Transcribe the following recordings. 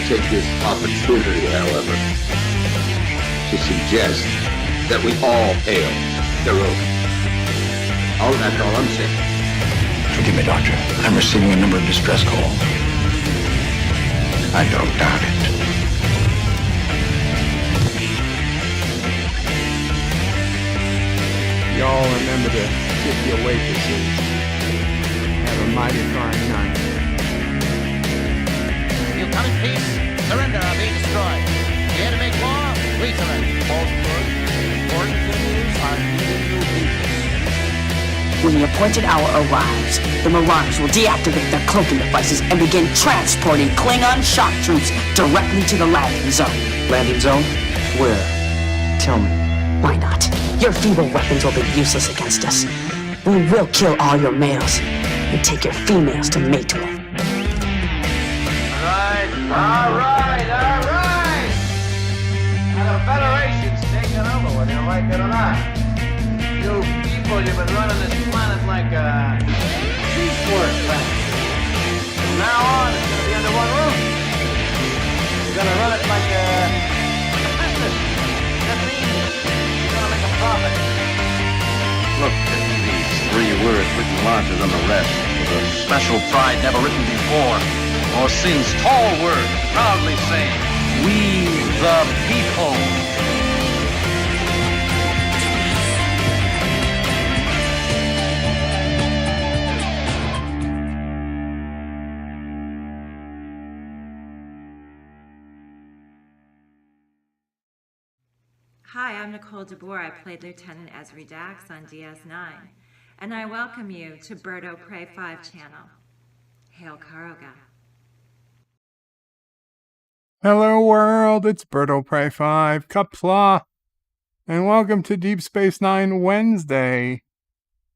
take this opportunity, however, to suggest that we all hail Keiko. That's all I'm saying. Forgive me, Doctor. I'm receiving a number of distress calls. I don't doubt it. Y'all remember to tip your waitresses. Have a mighty fine night. You come in peace, surrender or be destroyed. Here to make war, we surrender. Falsehood, important news are needed new people. When the appointed hour arrives, the Marauders will deactivate their cloaking devices and begin transporting Klingon shock troops directly to the landing zone. Landing zone? Where? Tell me. Why not? Your feeble weapons will be useless against us. We will kill all your males and take your females to mate with. All right. Now the Federation's taking over, whether you like it or not. You people, you've been running this planet like a piecework planet. From now on, it's going to be under one roof. You're going to run it like a business. That means you're going to make a profit. Look at these 3 words written larger than the rest, with a special pride never written before, or since. Tall words, proudly saying, "We the people." Hi, I'm Nicole DeBoer. I played Lieutenant Ezri Dax on DS9, and I welcome you to Birdo Prey 5 channel. Hail Karoga. Hello world, it's Birdo Prey 5, Qapla, and welcome to Deep Space Nine Wednesday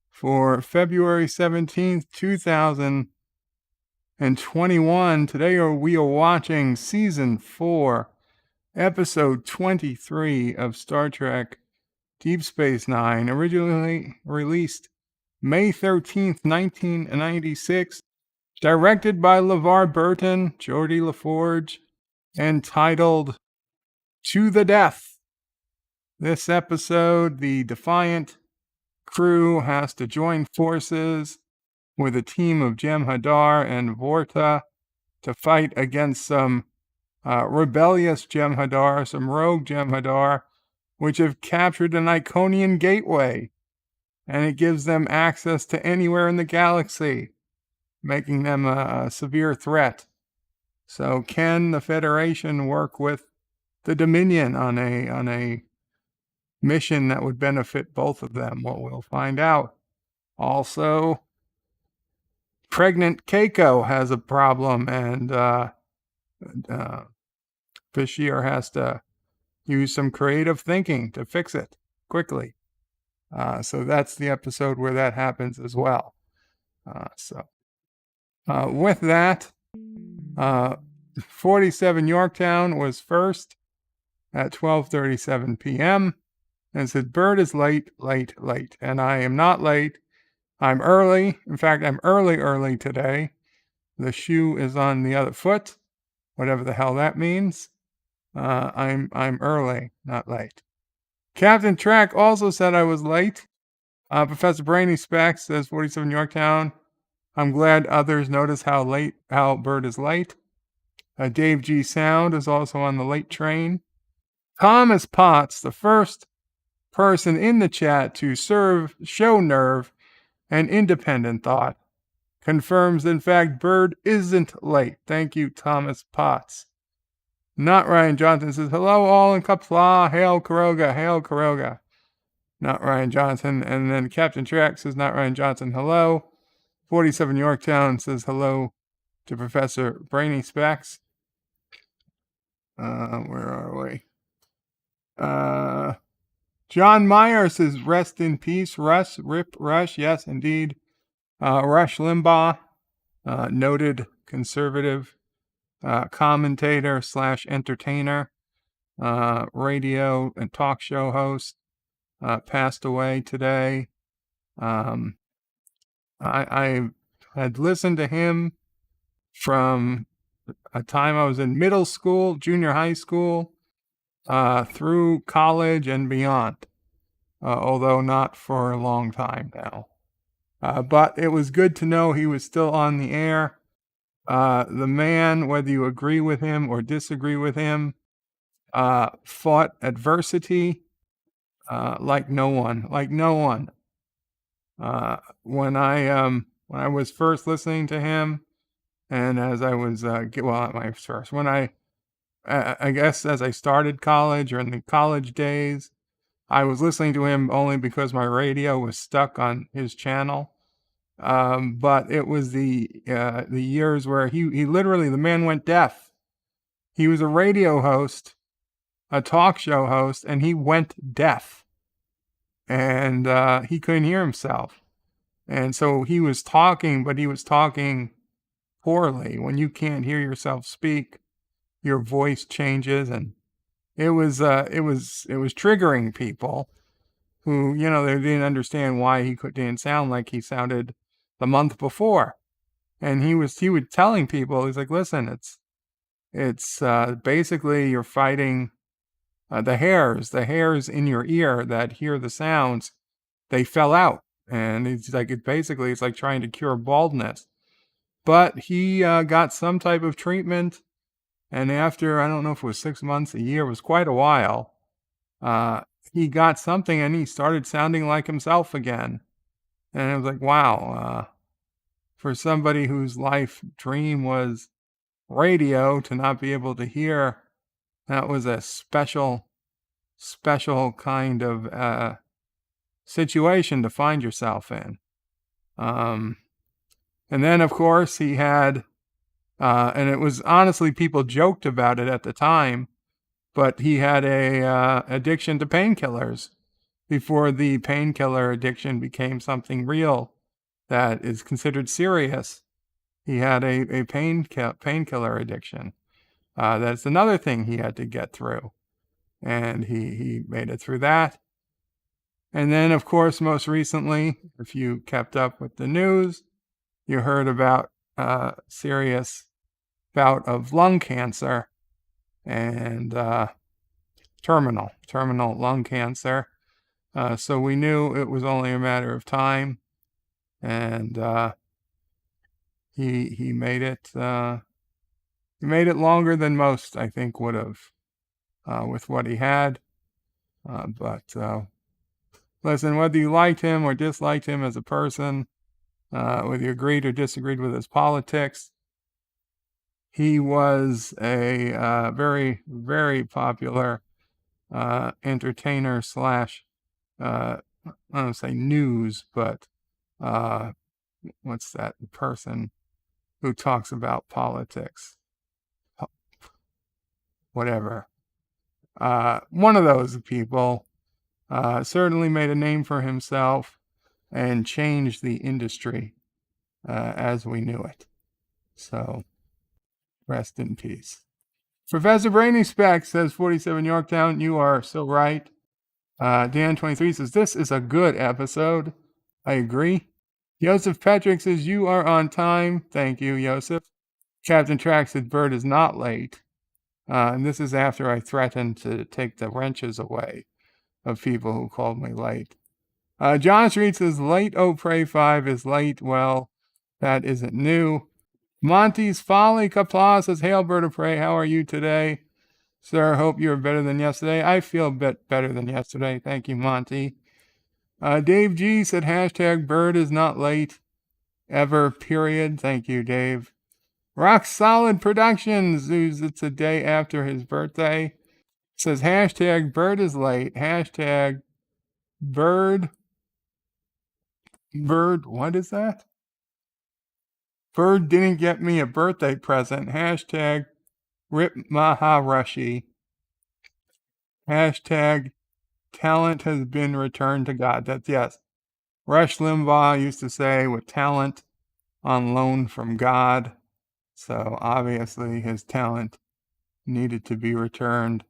for February 17th, 2021. Today we are watching Season 4, Episode 23 of Star Trek Deep Space Nine, originally released May 13th, 1996, directed by LeVar Burton, Geordi LaForge, and titled To the Death. This episode, the Defiant Crew has to join forces with a team of Jem'Hadar and Vorta to fight against some rebellious Jem'Hadar, some rogue Jem'Hadar, which have captured an Iconian Gateway, and it gives them access to anywhere in the galaxy, making them a severe threat. So can the Federation work with the Dominion on a mission that would benefit both of them? Well, we'll find out. Also, pregnant Keiko has a problem, and Bashir has to use some creative thinking to fix it quickly. So that's the episode where that happens as well. With that, 47 Yorktown was first at 12:37 p.m. and said, "Bird is late. And I am not late. I'm early. In fact, I'm early today. The shoe is on the other foot, whatever the hell that means. I'm early, not late." Captain Trek also said I was late. Professor Brainy Specs says 47 Yorktown. I'm glad others notice how Bird is late. Dave G. Sound is also on the late train. Thomas Potts, the first person in the chat to show nerve and independent thought, confirms that in fact Bird isn't late. Thank you, Thomas Potts. Not Ryan Johnson says, "Hello all in Qapla, hail Karoga. Not Ryan Johnson. And then Captain Trek says, "Not Ryan Johnson, hello." 47 Yorktown says hello to Professor Brainy Specs. Where are we? John Meyer says, "Rest in peace, Rush, Rip Rush." Yes, indeed. Rush Limbaugh, noted conservative commentator / entertainer, radio and talk show host, passed away today. I had listened to him from a time I was in middle school, junior high school, through college and beyond, although not for a long time now. But it was good to know he was still on the air. The man, whether you agree with him or disagree with him, fought adversity like no one. When I was first listening to him, and as I was not my first, when I guess as I started college or in the college days, I was listening to him only because my radio was stuck on his channel. But it was the years where he literally, the man went deaf. He was a radio host, a talk show host, and he went deaf. And he couldn't hear himself. And so he was talking, but he was talking poorly. When you can't hear yourself speak, your voice changes, and it was triggering people who, they didn't understand why he didn't sound like he sounded the month before. And he was telling people, he's like, listen, it's basically you're fighting the hairs in your ear that hear the sounds, they fell out. And it's like, it's like trying to cure baldness. But he got some type of treatment. And after, I don't know if it was 6 months, a year, it was quite a while, he got something and he started sounding like himself again. And it was like, wow, for somebody whose life dream was radio, to not be able to hear, that was a special kind of situation to find yourself in. And then, of course, he had, and it was honestly, people joked about it at the time, but he had a addiction to painkillers before the painkiller addiction became something real that is considered serious. He had a painkiller addiction. That's another thing he had to get through. And he made it through that. And then, of course, most recently, if you kept up with the news, you heard about serious bout of lung cancer and terminal lung cancer. So we knew it was only a matter of time, and he made it. He made it longer than most, I think, would have with what he had. But listen, whether you liked him or disliked him as a person, whether you agreed or disagreed with his politics, he was a very, very popular entertainer slash, I don't want to say news, but what's that person who talks about politics? Whatever. One of those people certainly made a name for himself and changed the industry as we knew it. So, rest in peace. Professor Brainy Speck says, 47 Yorktown, you are so right. Dan23 says, this is a good episode. I agree. Joseph Patrick says, you are on time. Thank you, Joseph. Captain Track said, Bird is not late. And this is after I threatened to take the wrenches away of people who called me late. John Street says, late Pray 5 is late. Well, that isn't new. Monty's Folly Qapla says, hail, Bird of Prey. How are you today? Sir, hope you are better than yesterday. I feel a bit better than yesterday. Thank you, Monty. Dave G said, hashtag Bird is not late. Ever, period. Thank you, Dave. Rock Solid Productions, who's it's a day after his birthday, says, hashtag Bird is late. Hashtag Bird, what is that? Bird didn't get me a birthday present. Hashtag Rip Maharashi. Hashtag talent has been returned to God. That's yes. Rush Limbaugh used to say, with talent on loan from God. So obviously his talent needed to be returned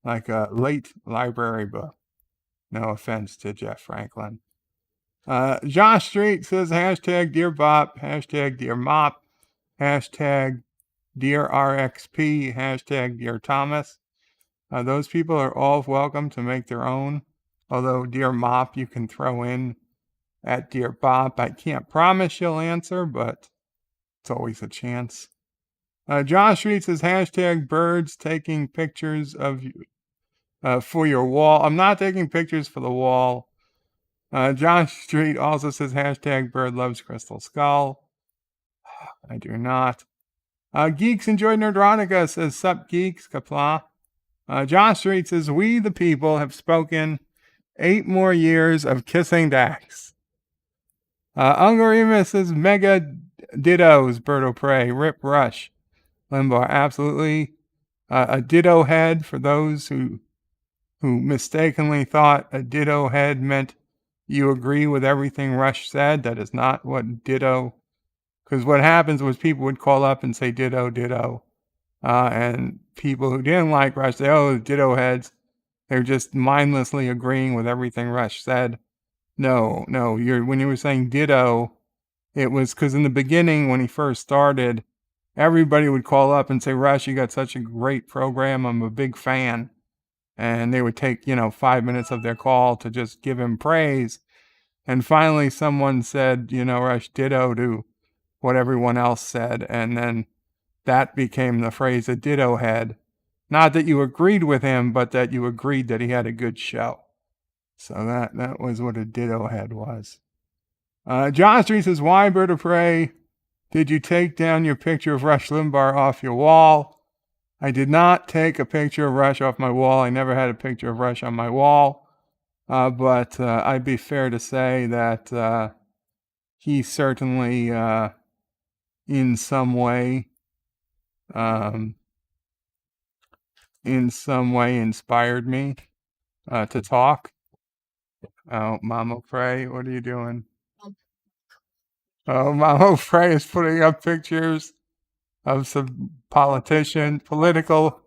like a late library book. No offense to Jeff Franklin. Josh Street says, hashtag Dear Bop, hashtag Dear Mop, hashtag Dear RXP, hashtag Dear Thomas. Those people are all welcome to make their own. Although Dear Mop, you can throw in at Dear Bop. I can't promise she'll answer, but it's always a chance. Josh Street says, hashtag birds taking pictures of you for your wall. I'm not taking pictures for the wall. Josh Street also says, hashtag bird loves Crystal Skull. I do not. Geeks enjoy Nerdronica says, sup geeks, Qapla. Josh Street says, we the people have spoken. 8 more years of kissing Dax. Ungarima says, mega dittos, Bird of Prey, Rip Rush. Limbaugh, absolutely. A ditto head, for those who mistakenly thought a ditto head meant you agree with everything Rush said. That is not what ditto, because what happens was people would call up and say ditto, ditto. And people who didn't like Rush say, oh, ditto heads. They're just mindlessly agreeing with everything Rush said. No, when you were saying ditto, it was because in the beginning, when he first started, everybody would call up and say, Rush, you got such a great program. I'm a big fan. And they would take, 5 minutes of their call to just give him praise. And finally, someone said, Rush, ditto to what everyone else said. And then that became the phrase, a ditto head. Not that you agreed with him, but that you agreed that he had a good show. So that was what a ditto head was. John Street says, why, Bird of Prey, did you take down your picture of Rush Limbaugh off your wall? I did not take a picture of Rush off my wall. I never had a picture of Rush on my wall. But I'd be fair to say that he certainly, in some way inspired me to talk. Oh, Mama Frey, what are you doing? Oh, Mama Frey is putting up pictures of some political.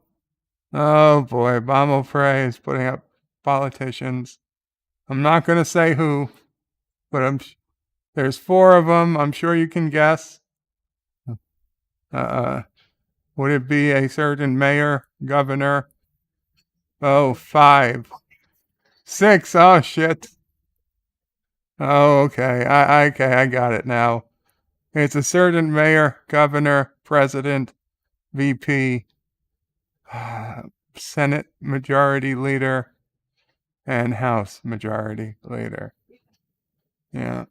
Oh boy, Mama Frey is putting up politicians. I'm not going to say who, but there's 4 of them. I'm sure you can guess. Would it be a certain mayor, governor? Oh, 5. 6. Oh, shit. Oh, okay. I got it now. It's a certain mayor, governor, president, VP, Senate majority leader, and House majority leader. Yeah.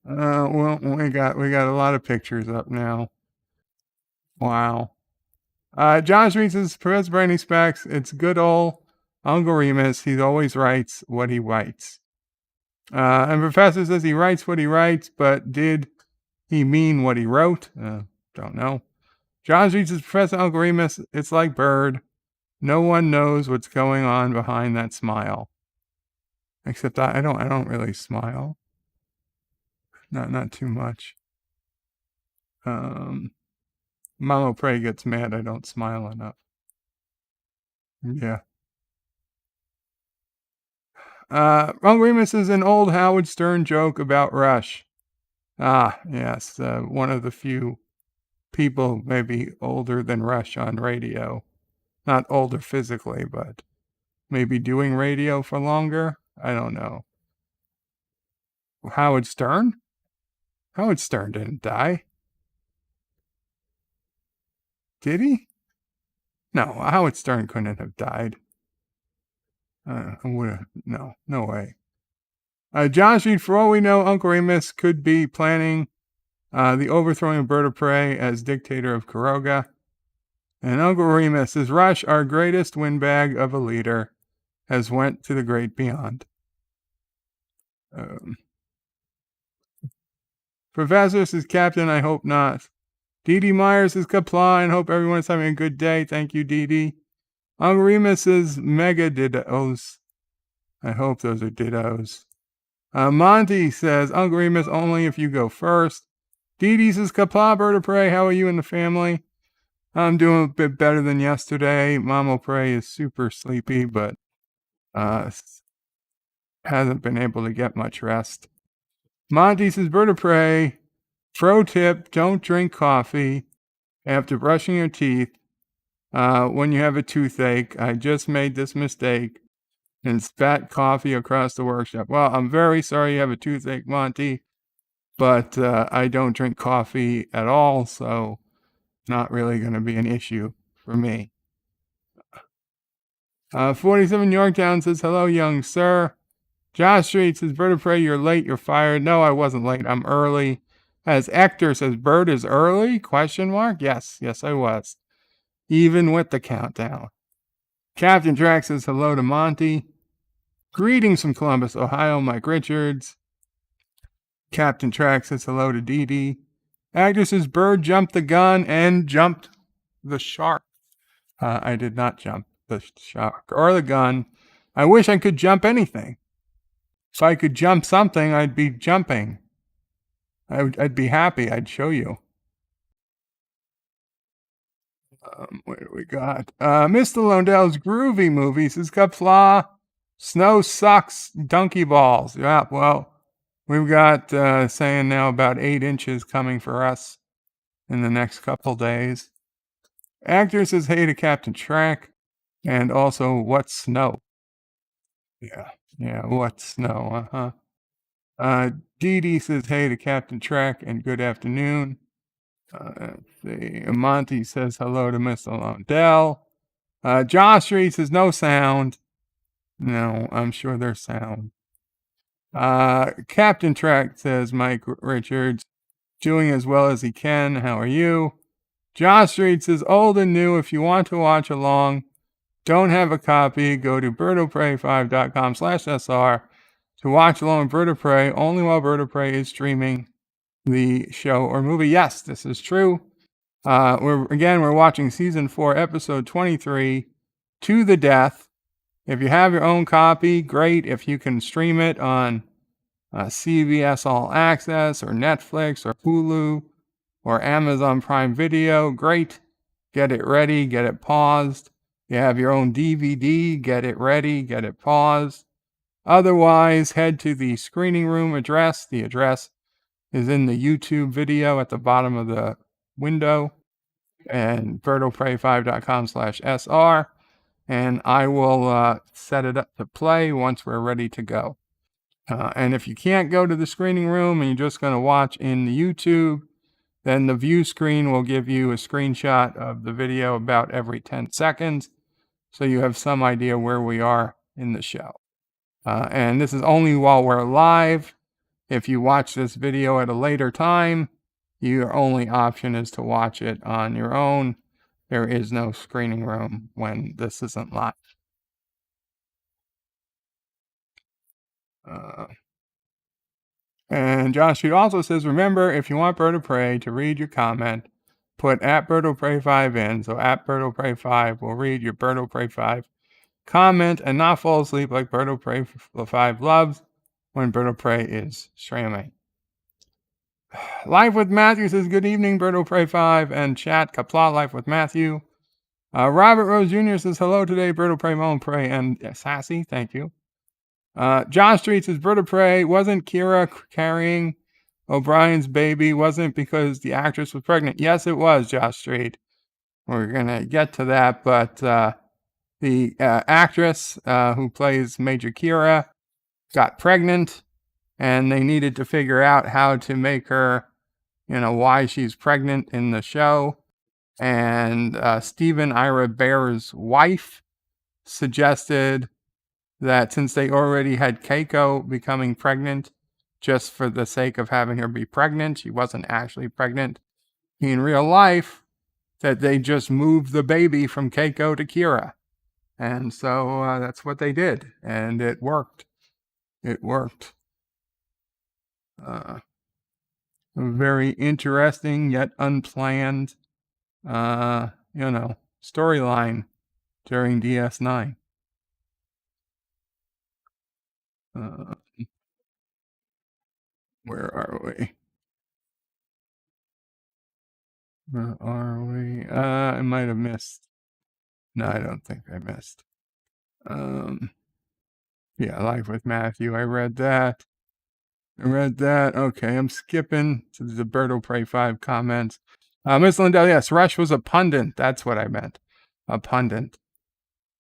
Well, we got a lot of pictures up now. Wow. John Street says, Professor Brandy Specs, it's good old Uncle Remus. He always writes what he writes. And Professor says he writes what he writes, but did he mean what he wrote? Don't know. John Street says, Professor Uncle Remus, it's like Bird. No one knows what's going on behind that smile. Except I don't really smile. Not too much. Mama Prey gets mad I don't smile enough. Yeah. Uncle Remus is an old Howard Stern joke about Rush. Ah, yes. One of the few people maybe older than Rush on radio. Not older physically, but maybe doing radio for longer. I don't know. Howard Stern? Howard Stern didn't die. Did he? No, Howard Stern couldn't have died. No way. John Street, for all we know, Uncle Remus could be planning the overthrowing of Bird of Prey as dictator of Kuroga. And Uncle Remus is Rush, our greatest windbag of a leader, has went to the great beyond. Professor says, Captain, I hope not. Dee Dee Myers says, Qapla, and hope everyone is having a good day. Thank you, Dee Dee. Uncle Remus says, mega dittos. I hope those are dittos. Monty says, Uncle Remus, only if you go first. Dee Dee says, Qapla, Bird of Prey, how are you and the family? I'm doing a bit better than yesterday. Mama Prey is super sleepy, but hasn't been able to get much rest. Monty says, Bird of Prey, pro tip, don't drink coffee. after brushing your teeth when you have a toothache. I just made this mistake and spat coffee across the workshop. Well, I'm very sorry you have a toothache, Monty, but I don't drink coffee at all, so not really going to be an issue for me. 47 Yorktown says, hello, young sir. Josh Street says, Bird of Prey, you're late, you're fired. No, I wasn't late, I'm early. As Hector says, Bird is early? Question mark? Yes, I was. Even with the countdown. Captain Drax says, hello to Monty. Greetings from Columbus, Ohio, Mike Richards. Captain Drax says, hello to Dee Dee. Hector says, Bird jumped the gun and jumped the shark. I did not jump the shark or the gun. I wish I could jump anything. If I could jump something, I'd be jumping. I'd be happy. I'd show you. What do we got? Mr. Londell's Groovy Movie says, Qapla, snow sucks, donkey balls. Yeah, well, we've got saying now about 8 inches coming for us in the next couple days. Actor says, hey to Captain Track. And also, what's snow? Yeah, what's snow? Dee Dee says, hey to Captain Track and good afternoon. Monty says, hello to Mr. Londell. Josh Street says, no sound. No, I'm sure there's sound. Captain Track says, Mike Richards, doing as well as he can. How are you? Josh Street says, old and new, if you want to watch along, don't have a copy, go to birdofprey5.com/SR to watch along with Bird of Prey, only while Bird of Prey is streaming the show or movie. Yes, this is true. We're watching season 4, episode 23, To the Death. If you have your own copy, great. If you can stream it on CBS All Access or Netflix or Hulu or Amazon Prime Video, great. Get it ready, get it paused. You have your own DVD, get it ready, get it paused. Otherwise, head to the screening room address. The address is in the YouTube video at the bottom of the window, and birdofprey5.com/SR, and I will set it up to play once we're ready to go. And if you can't go to the screening room and you're just going to watch in the YouTube, then the view screen will give you a screenshot of the video about every 10 seconds, so you have some idea where we are in the show. And this is only while we're live. If you watch this video at a later time, your only option is to watch it on your own. There is no screening room when this isn't live. And Josh Street also says, remember, if you want Bird of Prey to read your comment, put at Bird of Prey 5 in, so at Bird of Prey 5 will read your Bird of Prey 5 comment and not fall asleep like Bird of Prey 5 loves when Bird of Prey is streaming. Life with Matthew says, good evening, Bird of Prey 5 and chat, Qapla, Life with Matthew. Robert Rose Jr. says, hello today, Bird of Prey, Moan Prey, and Sassy, thank you. John Street says, Bird of Prey, wasn't Kira carrying O'Brien's baby? Wasn't because the actress was pregnant? Yes, it was, Josh Street. We're going to get to that, but the actress who plays Major Kira got pregnant, and they needed to figure out how to make her, why she's pregnant in the show. And Stephen Ira Bear's wife suggested that since they already had Keiko becoming pregnant, just for the sake of having her be pregnant, she wasn't actually pregnant in real life, that they just moved the baby from Keiko to Kira. And so that's what they did, and it worked. It worked. A very interesting yet unplanned, storyline during DS9. Where are we? Where are we? I might have missed. No, I don't think I missed. Yeah, Life with Matthew. I read that. Okay, I'm skipping to the Bird of Prey 5 comments. Miss Lindell, yes, Rush was a pundit. That's what I meant. A pundit.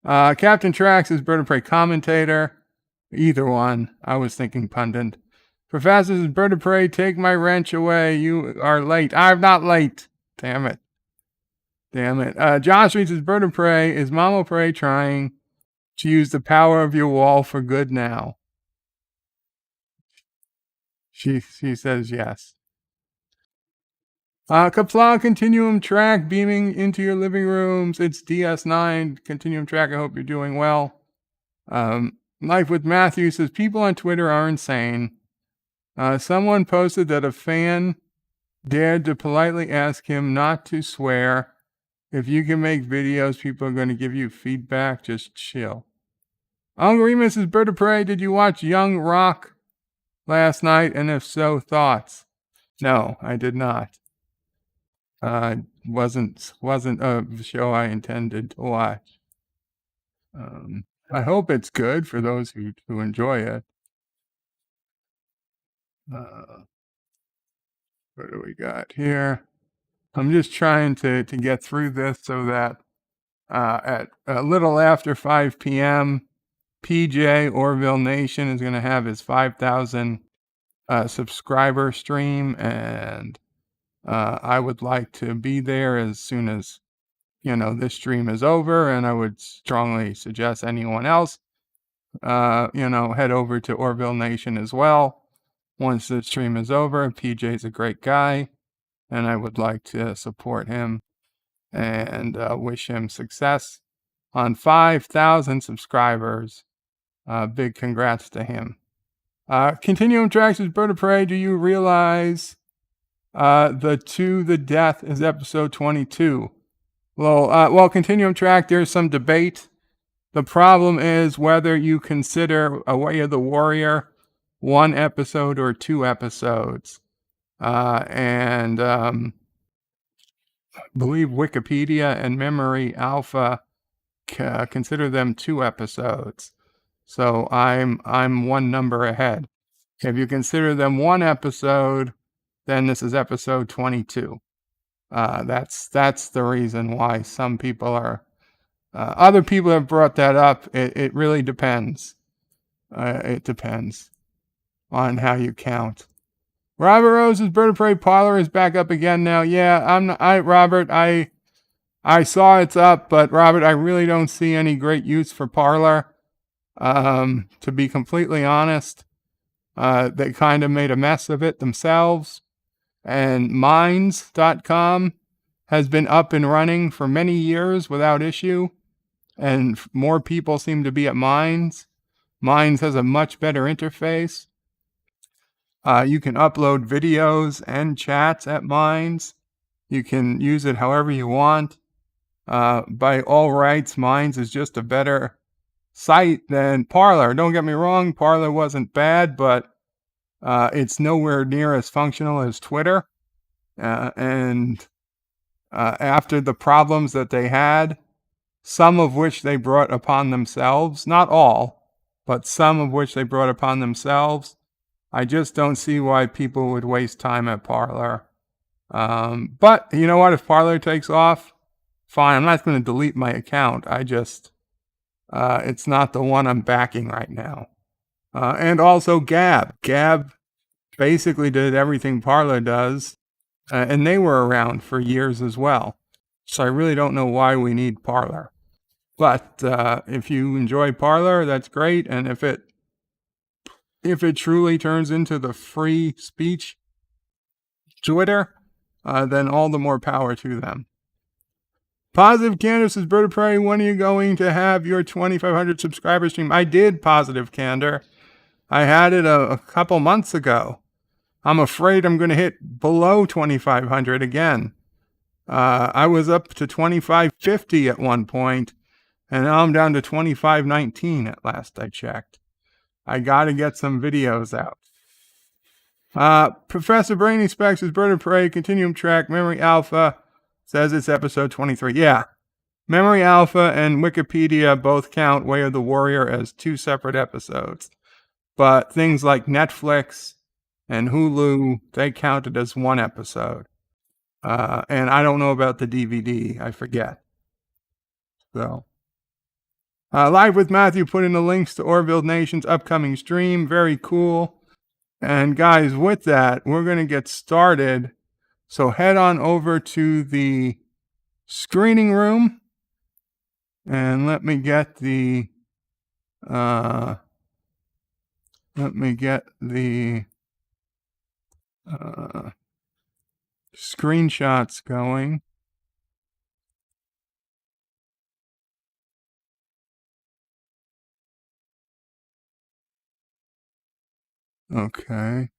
Captain Trax is Bird of Prey commentator. Either one. I was thinking pundit. Professor is Bird of Prey, take my wrench away. You are late. I'm not late. Damn it. Josh reads his Bird of Prey. Is Mama Prey trying to use the power of your wall for good now? She says yes. Qapla Continuum Track beaming into your living rooms. It's DS9 Continuum Track. I hope you're doing well. Life with Matthew says people on Twitter are insane. Someone posted that a fan dared to politely ask him not to swear. If you can make videos, people are going to give you feedback. Just chill. Uncle Remus is Bird of Prey. Did you watch Young Rock last night? And if so, thoughts? No, I did not. Wasn't a show I intended to watch. I hope it's good for those who enjoy it. What do we got here? I'm just trying to get through this so that at a little after 5 p.m., PJ Orville Nation is going to have his 5,000 subscriber stream, and I would like to be there as soon as this stream is over, and I would strongly suggest anyone else head over to Orville Nation as well once the stream is over. PJ's a great guy, and I would like to support him and wish him success on 5,000 subscribers. Big congrats to him. Continuum Tracks is Bird of Prey. Do you realize the To the Death is episode 22? Well, Continuum Track, there's some debate. The problem is whether you consider A Way of the Warrior 1 episode or 2 episodes. And I believe Wikipedia and Memory Alpha consider them 2 episodes. So I'm one number ahead. If you consider them 1 episode, then this is episode 22. That's the reason why some people are. Other people have brought that up. It really depends. It depends on how you count. Robert Rose's Bird of Prey parlor is back up again now. Yeah, Robert, I saw it's up, but Robert, I really don't see any great use for parlor. To be completely honest, they kind of made a mess of it themselves. And Minds.com has been up and running for many years without issue. And more people seem to be at Minds. Minds has a much better interface. You can upload videos and chats at Minds. You can use it however you want. By all rights, Minds is just a better site than Parler. Don't get me wrong, Parler wasn't bad, but it's nowhere near as functional as Twitter. And after the problems that they had, some of which they brought upon themselves, not all, but some of which they brought upon themselves, I just don't see why people would waste time at Parler. But you know what? If Parler takes off, fine. I'm not going to delete my account. It's not the one I'm backing right now. And also Gab. Gab basically did everything Parler does, and they were around for years as well. So I really don't know why we need Parler. But if you enjoy Parler, that's great. And if it truly turns into the free speech Twitter, then all the more power to them. Positive Candor says, Bird of Prey, when are you going to have your 2,500 subscriber stream? I did, Positive Candor. I had it a couple months ago. I'm afraid I'm going to hit below 2,500 again. I was up to 2,550 at one point, and now I'm down to 2,519 at last I checked. I got to get some videos out. Professor Brainy Specs is Bird of Prey, Continuum Track, Memory Alpha, says it's episode 23. Yeah, Memory Alpha and Wikipedia both count Way of the Warrior as 2 separate episodes. But things like Netflix and Hulu, they count it as 1 episode. And I don't know about the DVD. I forget. So, Live with Matthew put in the links to Orville Nation's upcoming stream. Very cool. And guys, with that, we're going to get started. So head on over to the screening room and let me get the screenshots going. Okay.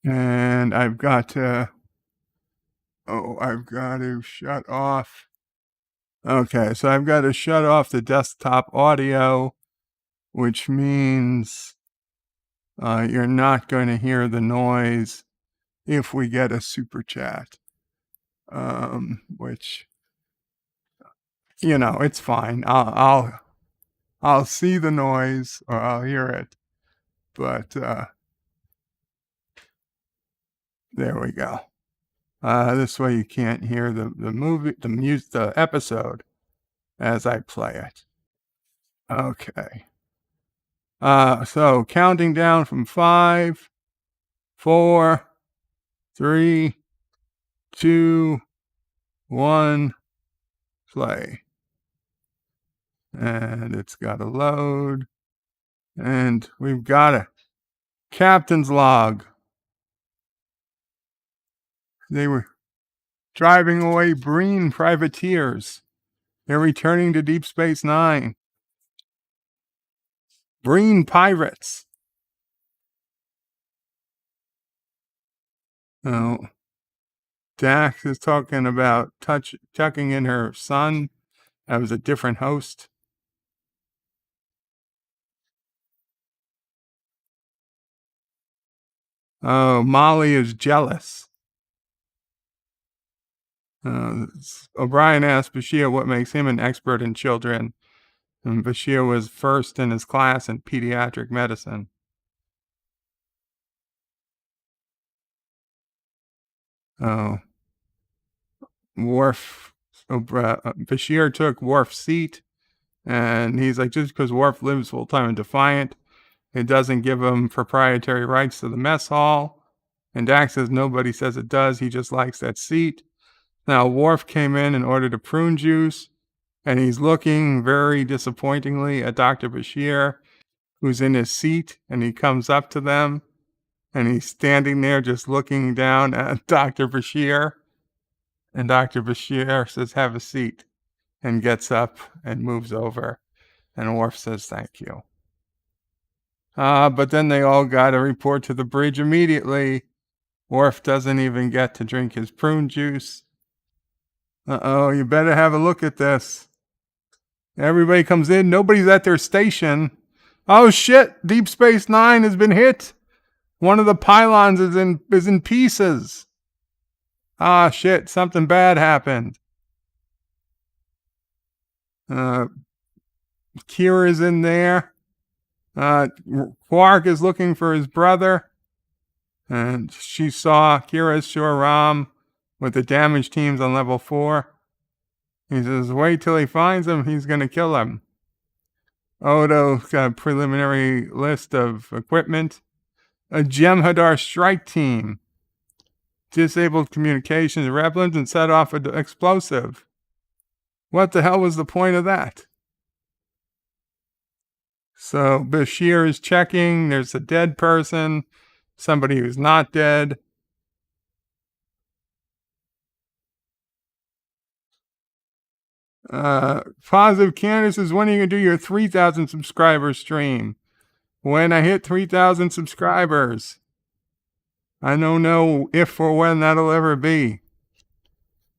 And I've got to shut off. Okay, so I've got to shut off the desktop audio, which means you're not going to hear the noise if we get a super chat. Which, it's fine. I'll see the noise or I'll hear it, but there we go. This way you can't hear the episode as I play it. Okay. So counting down from 5, 4, 3, 2, 1, play. And it's got to load. And we've got a captain's log. They were driving away Breen privateers. They're returning to Deep Space Nine. Breen pirates. Oh, Dax is talking about tucking in her son. That was a different host. Oh, Molly is jealous. O'Brien asked Bashir what makes him an expert in children. And Bashir was first in his class in pediatric medicine. Oh. Bashir took Worf's seat, and he's like, just because Worf lives full-time in Defiant, it doesn't give him proprietary rights to the mess hall. And Dax says nobody says it does, he just likes that seat. Now, Worf came in and ordered a prune juice, and he's looking very disappointingly at Dr. Bashir, who's in his seat, and he comes up to them, and he's standing there just looking down at Dr. Bashir. And Dr. Bashir says, have a seat, and gets up and moves over. And Worf says, thank you. But then they all got to report to the bridge immediately. Worf doesn't even get to drink his prune juice. You better have a look at this. Everybody comes in. Nobody's at their station. Oh, shit. Deep Space Nine has been hit. One of the pylons is in pieces. Ah, shit. Something bad happened. Kira's in there. Quark is looking for his brother. And Kira saw Ram with the damage teams on level 4. He says, wait till he finds him, he's going to kill him. Odo's got a preliminary list of equipment. A Jem'Hadar strike team. Disabled communications repellent and set off an explosive. What the hell was the point of that? So Bashir is checking. There's a dead person. Somebody who's not dead. Positive Candace is, when are you going to do your 3,000 subscriber stream? When I hit 3,000 subscribers. I don't know if or when that'll ever be.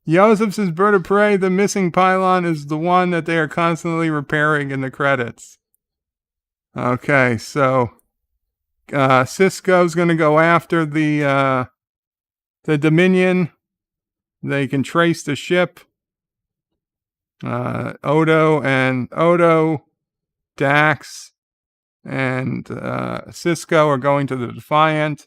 Joseph says, Bird of Prey, the missing pylon is the one that they are constantly repairing in the credits. Okay, so Cisco's going to go after the Dominion. They can trace the ship. Odo, Dax, and Cisco are going to the Defiant.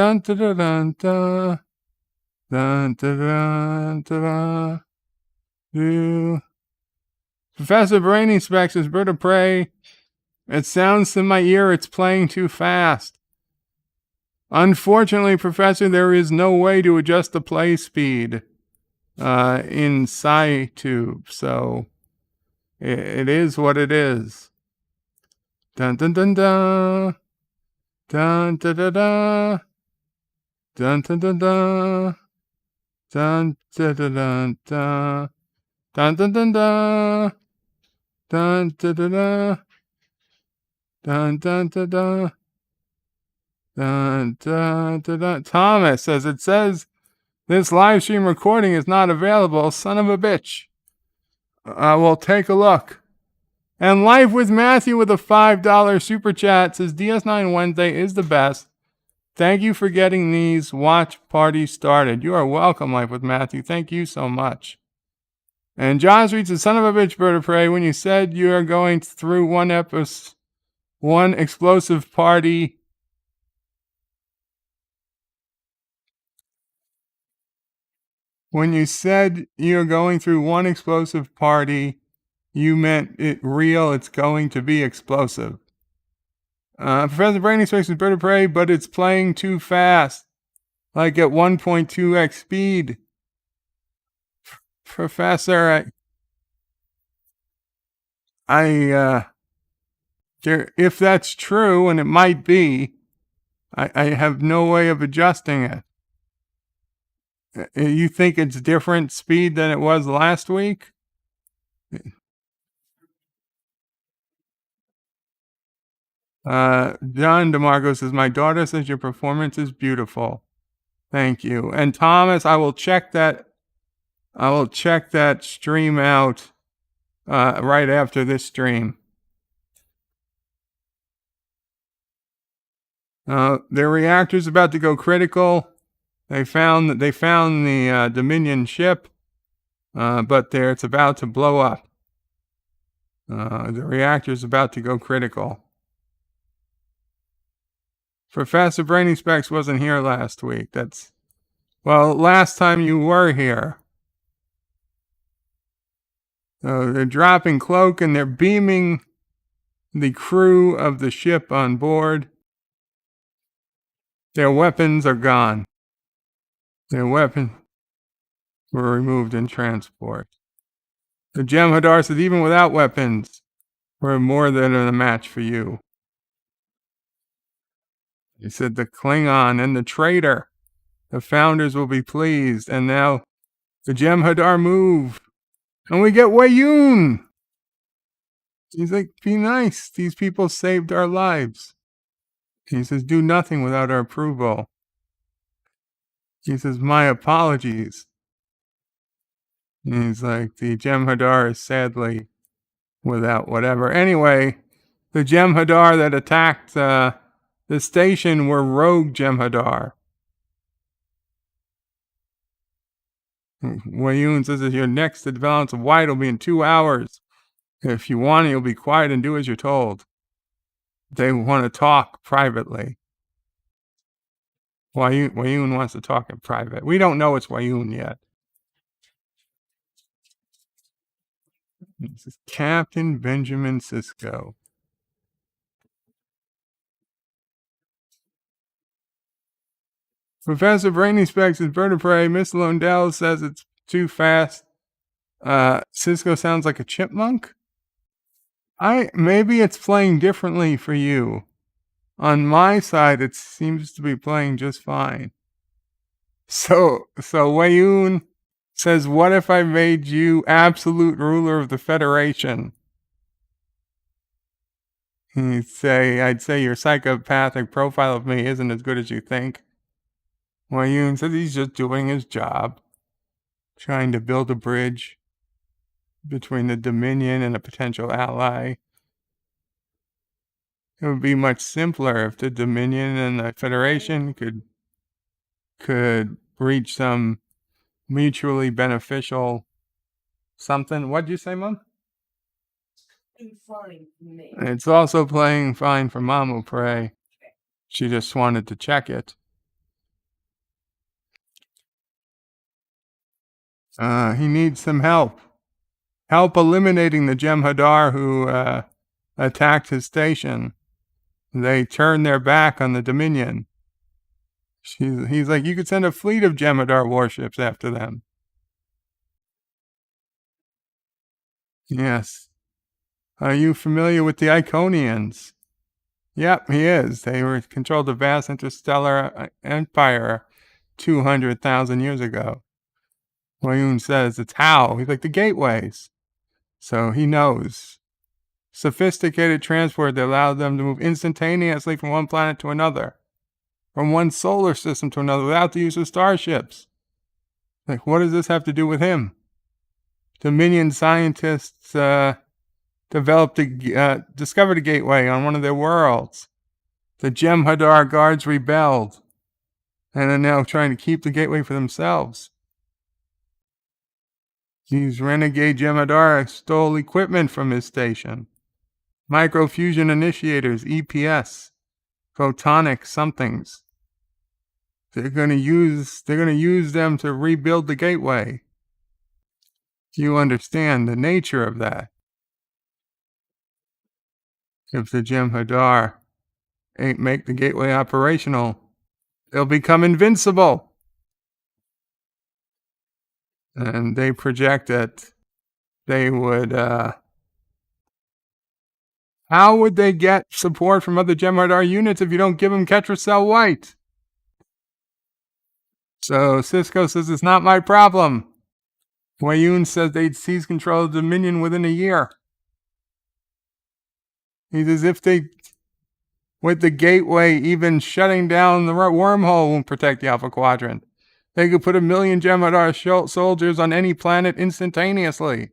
dun dun dun dun dun dun dun dun dun dun. Professor Brainy Specs is Bird of Prey. It sounds to my ear it's playing too fast. Unfortunately, Professor, there is no way to adjust the play speed in SciTube, so it is what it is. Dun dun dun dun. Dun dun dun dun. Dun dun dun dun. Dun dun dun dun dun. Dun dun dun dun. Dun dun dun dun. Dun dun dun dun. Dun dun dun dun. Thomas says it says this live stream recording is not available. Son of a bitch. We'll take a look. And Life with Matthew with a $5 super chat says DS9 Wednesday is the best. Thank you for getting these watch parties started. You are welcome, Life with Matthew. Thank you so much. And John Street says, son of a bitch, Bird of Prey, when you said you are going through one explosive party. When you said you're going through one explosive party, you meant it real. It's going to be explosive. Professor Brainy Space is Bird of Prey, but it's playing too fast. Like at 1.2x speed. Professor, if that's true, and it might be, I have no way of adjusting it. You think it's different speed than it was last week? John DeMarco says, my daughter says your performance is beautiful. Thank you. And Thomas, I will check that stream out right after this stream. Their reactor's about to go critical. They found the Dominion ship, but it's about to blow up. The reactor's about to go critical. Professor Brainy Specs wasn't here last week. Last time you were here. They're dropping cloak and they're beaming the crew of the ship on board. Their weapons are gone. Their weapons were removed in transport. The Jem'Hadar said, even without weapons, we're more than a match for you. He said, the Klingon and the traitor, the founders will be pleased. And now the Jem'Hadar move. And we get Wayun. He's like, be nice. These people saved our lives. He says, do nothing without our approval. He says, my apologies. And he's like, the Jem'Hadar is sadly without whatever. Anyway, the Jem'Hadar that attacked the station were rogue Jem'Hadar. Wayun says that your next advance of white will be in 2 hours. If you want it, you'll be quiet and do as you're told. They want to talk privately. Wayun wants to talk in private. We don't know it's Wayun yet. This is Captain Benjamin Sisko. Professor Brainy Specs is bird of prey. Miss Londell says it's too fast. Sisko sounds like a chipmunk. Maybe it's playing differently for you. On my side, it seems to be playing just fine. So Wayun says, what if I made you absolute ruler of the Federation? I'd say your psychopathic profile of me isn't as good as you think. Wayun says he's just doing his job, trying to build a bridge between the Dominion and a potential ally. It would be much simpler if the Dominion and the Federation could reach some mutually beneficial something. What'd you say, Mom? Fine for me. It's also playing fine for Mamu Prey. She just wanted to check it. He needs some help. Help eliminating the Jem'Hadar who attacked his station. They turned their back on the Dominion. He's like, you could send a fleet of Jem'Hadar warships after them. Yes. Are you familiar with the Iconians? Yep, he is. They controlled a vast interstellar empire 200,000 years ago. Wayun says it's how. He's like the gateways. So he knows. Sophisticated transport that allowed them to move instantaneously from one planet to another. From one solar system to another without the use of starships. Like, what does this have to do with him? Dominion scientists discovered a gateway on one of their worlds. The Jem'Hadar guards rebelled and are now trying to keep the gateway for themselves. These renegade Jem'Hadar stole equipment from his station. Microfusion initiators, EPS, photonic somethings. They're going to use them to rebuild the gateway. You understand the nature of that. If the Jem'Hadar ain't make the gateway operational, they'll become invincible. And they project that they would, how would they get support from other Jem'Hadar units if you don't give them Ketracel White? So Sisko says it's not my problem. Wayun says they'd seize control of the Dominion within a year. He says if they, with the gateway, even shutting down the wormhole won't protect the Alpha Quadrant. They could put 1 million Jem'Hadar soldiers on any planet instantaneously.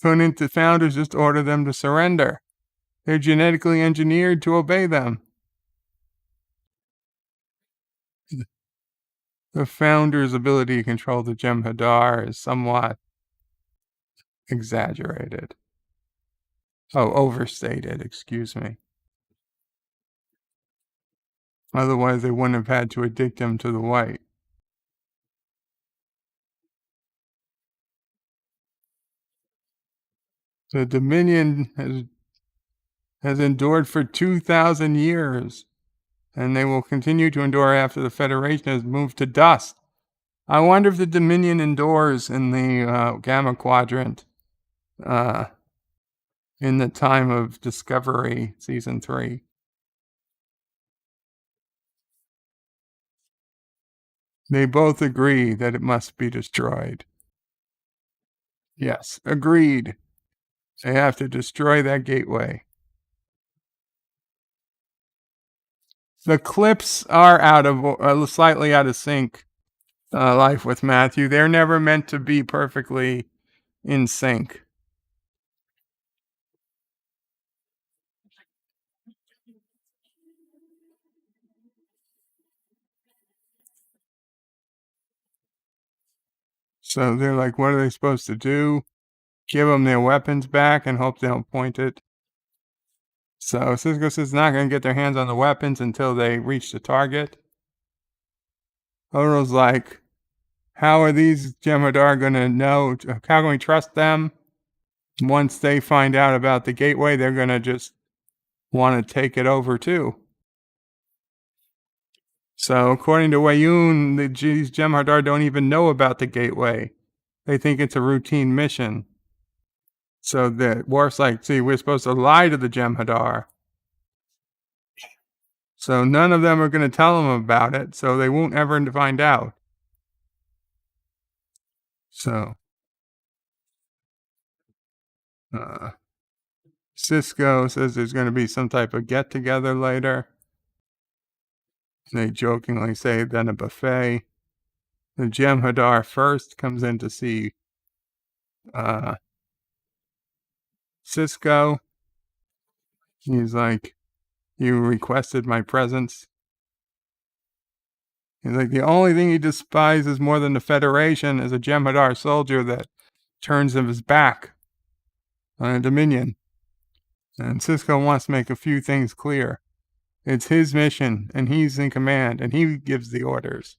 Couldn't the founders just order them to surrender? They're genetically engineered to obey them. The founders' ability to control the Jem'Hadar is somewhat exaggerated. Overstated, excuse me. Otherwise, they wouldn't have had to addict them to the white. The Dominion has endured for 2,000 years, and they will continue to endure after the Federation has moved to dust. I wonder if the Dominion endures in the Gamma Quadrant in the time of Discovery Season 3. They both agree that it must be destroyed. Yes, agreed. They have to destroy that gateway. The clips are slightly out of sync. Life with Matthew. They're never meant to be perfectly in sync. So they're like, what are they supposed to do? Give them their weapons back and hope they don't point it. So Sisko says not going to get their hands on the weapons until they reach the target. Oro's like, how are these Jem'Hadar going to know? How can we trust them? Once they find out about the gateway, they're going to just want to take it over too. So, according to Wayun, these Jem'Hadar don't even know about the gateway. They think it's a routine mission. So the Worf's like, see, we're supposed to lie to the Jem'Hadar. So none of them are going to tell them about it, so they won't ever find out. So, Sisko says there's going to be some type of get-together later. They jokingly say then a buffet. The Jem'Hadar first comes in to see Sisko. He's like, you requested my presence. He's like, the only thing he despises more than the Federation is a Jem'Hadar soldier that turns his back on a Dominion. And Sisko wants to make a few things clear. It's his mission, and he's in command, and he gives the orders.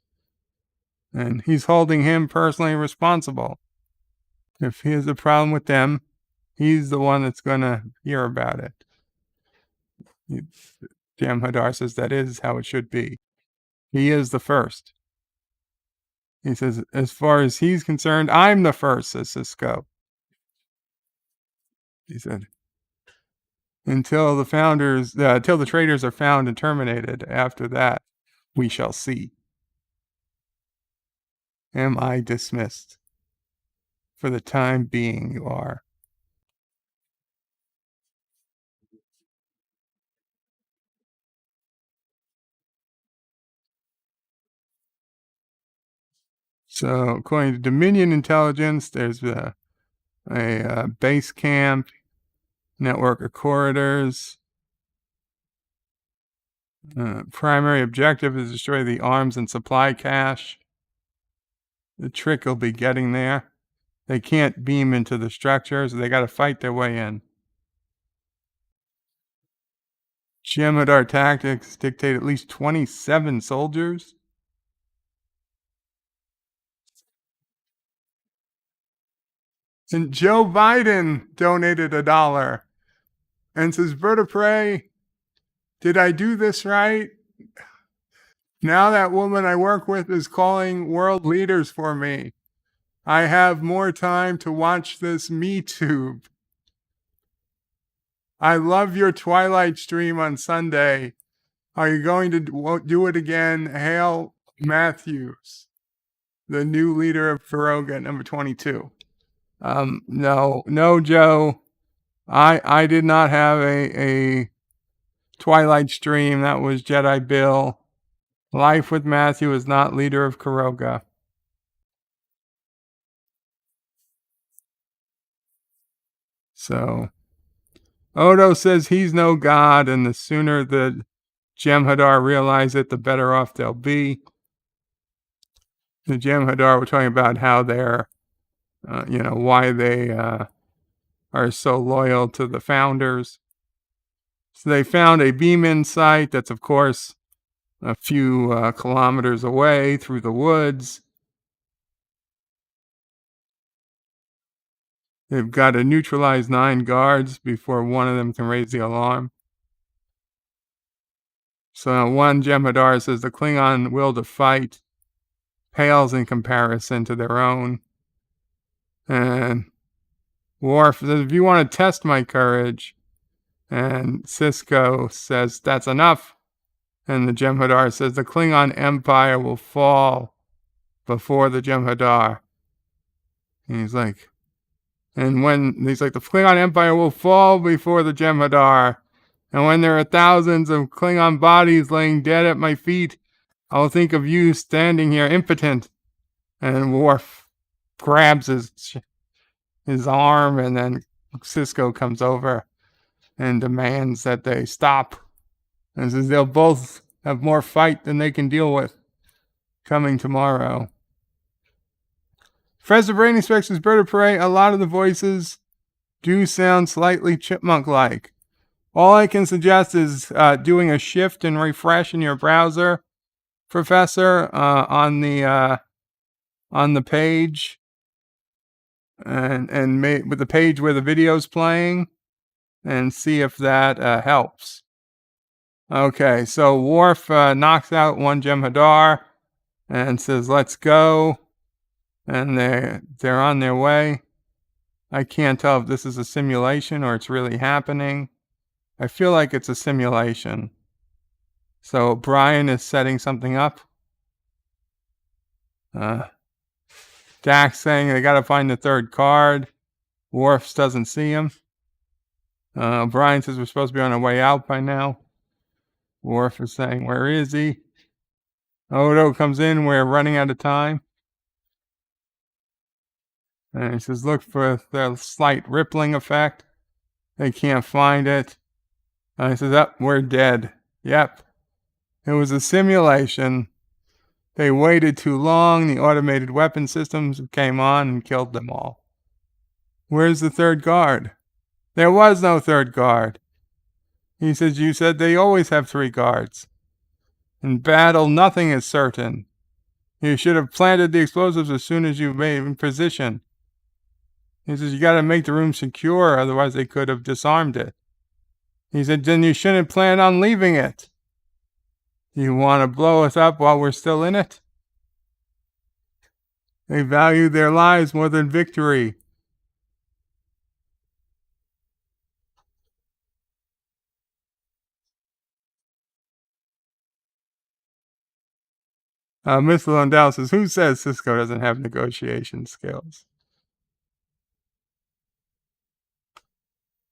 And he's holding him personally responsible. If he has a problem with them, he's the one that's going to hear about it. Jem'Hadar says that is how it should be. He is the first. He says, as far as he's concerned, I'm the first, says Sisko. He said, until the traitors are found and terminated, after that, we shall see. Am I dismissed? For the time being, you are. So, according to Dominion intelligence, there's a base camp, network of corridors. Primary objective is to destroy the arms and supply cache. The trick will be getting there. They can't beam into the structure, so they got to fight their way in. Jem'Hadar tactics dictate at least 27 soldiers. And Joe Biden donated $1 and says, Bird of Prey, did I do this right? Now that woman I work with is calling world leaders for me. I have more time to watch this MeTube. I love your Twilight stream on Sunday. Are you going to do it again? Hail Matthews, the new leader of Feroga, number 22. No, Joe. I did not have a Twilight stream. That was Jedi Bill. Life with Matthew is not leader of Feroga. So, Odo says he's no god, and the sooner the Jem'Hadar realize it, the better off they'll be. The Jem'Hadar were talking about how they're, why they are so loyal to the founders. So they found a beam-in site that's, of course, a few kilometers away through the woods. They've got to neutralize 9 guards before one of them can raise the alarm. So one Jem'Hadar says the Klingon will to fight pales in comparison to their own. And Worf says, if you want to test my courage. And Sisko says, that's enough. And the Jem'Hadar says, the Klingon Empire will fall before the Jem'Hadar. And he's like, the Klingon Empire will fall before the Jem'Hadar. And when there are thousands of Klingon bodies laying dead at my feet, I'll think of you standing here impotent. And Worf grabs his arm, and then Sisko comes over and demands that they stop. And says they'll both have more fight than they can deal with coming tomorrow. Professor Brain expects his Bird of Prey. A lot of the voices do sound slightly chipmunk-like. All I can suggest is doing a shift and refresh in your browser, Professor, on the on the page and with the page where the video's playing and see if that helps. Okay, so Worf knocks out one Jem'Hadar and says, "Let's go." And they're on their way. I can't tell if this is a simulation or it's really happening. I feel like it's a simulation. So Brian is setting something up. Dax saying they gotta find the third card. Worf doesn't see him. Brian says we're supposed to be on our way out by now. Worf is saying, where is he? Odo comes in, we're running out of time. And he says, look for the slight rippling effect. They can't find it. And he says, we're dead. Yep. It was a simulation. They waited too long. The automated weapon systems came on and killed them all. Where's the third guard? There was no third guard. He says, you said they always have 3 guards. In battle, nothing is certain. You should have planted the explosives as soon as you made in position. He says, you got to make the room secure, otherwise they could have disarmed it. He said, then you shouldn't plan on leaving it. You want to blow us up while we're still in it? They value their lives more than victory. Miss Lundell says, who says Cisco doesn't have negotiation skills?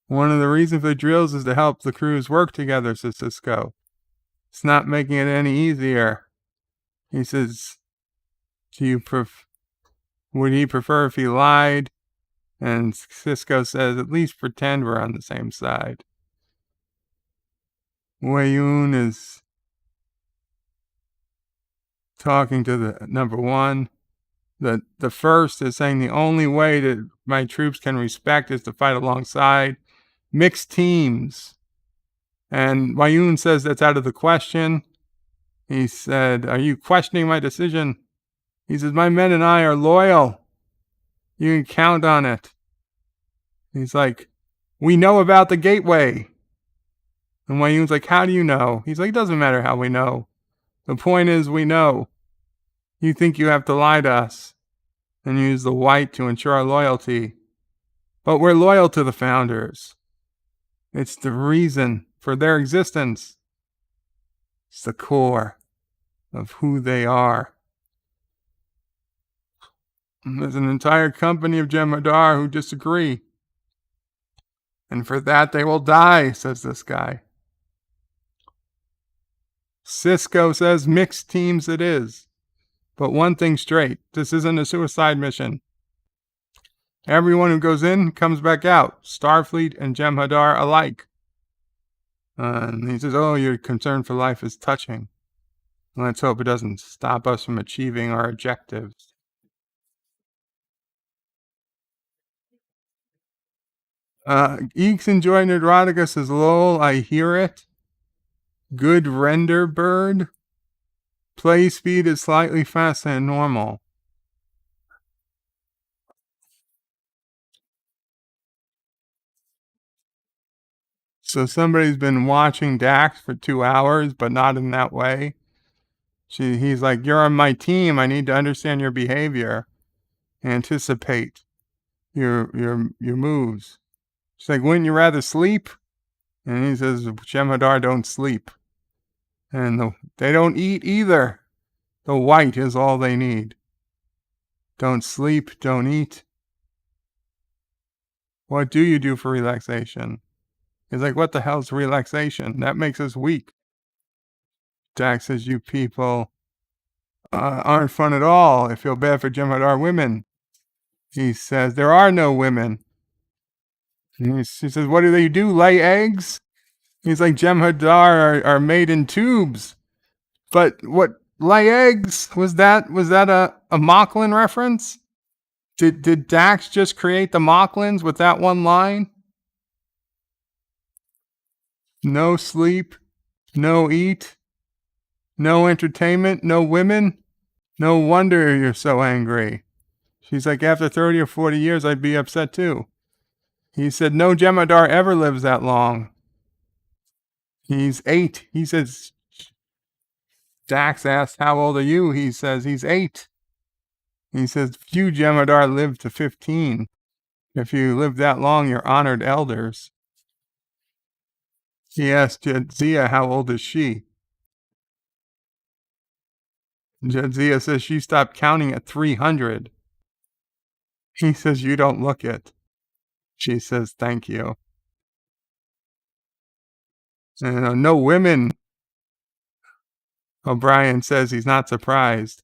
One of the reasons for the drills is to help the crews work together, says Cisco. It's not making it any easier. He says, would he prefer if he lied? And Cisco says, at least pretend we're on the same side. Wei-Yun is talking to the number 1. The first is saying the only way that my troops can respect is to fight alongside mixed teams. And Wei-Yun says that's out of the question. He said, are you questioning my decision? He says, my men and I are loyal. You can count on it. He's like, we know about the gateway. And Wei-Yun's like, how do you know? He's like, it doesn't matter how we know. The point is we know. You think you have to lie to us and use the white to ensure our loyalty. But we're loyal to the founders. It's the reason for their existence. It's the core of who they are. There's an entire company of Jem'Hadar who disagree. And for that they will die, says this guy. Cisco says mixed teams it is. But one thing straight, this isn't a suicide mission. Everyone who goes in comes back out, Starfleet and Jem'Hadar alike. And he says, oh, your concern for life is touching. Let's hope it doesn't stop us from achieving our objectives. Eeks enjoying erotica says, lol, I hear it. Good render bird. Play speed is slightly faster than normal. So somebody's been watching Dax for 2 hours, but not in that way. He's like, you're on my team. I need to understand your behavior. Anticipate your moves. She's like, wouldn't you rather sleep? And he says, Jem'Hadar don't sleep. And they don't eat either. The white is all they need. Don't sleep, don't eat. What do you do for relaxation? He's like, what the hell's relaxation? That makes us weak. Dax says, you people aren't fun at all. I feel bad for Jem'Hadar women. He says, there are no women. And he says, what do they do? Lay eggs? He's like, Jem'Hadar are made in tubes. But what, lay eggs? Was that a Mocklin reference? Did Dax just create the Mocklins with that one line? No sleep, no eat, no entertainment, no women. No wonder you're so angry. She's like, after 30 or 40 years, I'd be upset too. He said, no Jem'Hadar ever lives that long. He's 8. He says, Dax asked, how old are you? He says, he's 8. He says, few Jem'Hadar live to 15. If you live that long, you're honored elders. He asked Jadzia, how old is she? Jadzia says she stopped counting at 300. He says, you don't look it. She says, thank you. No women. O'Brien says he's not surprised.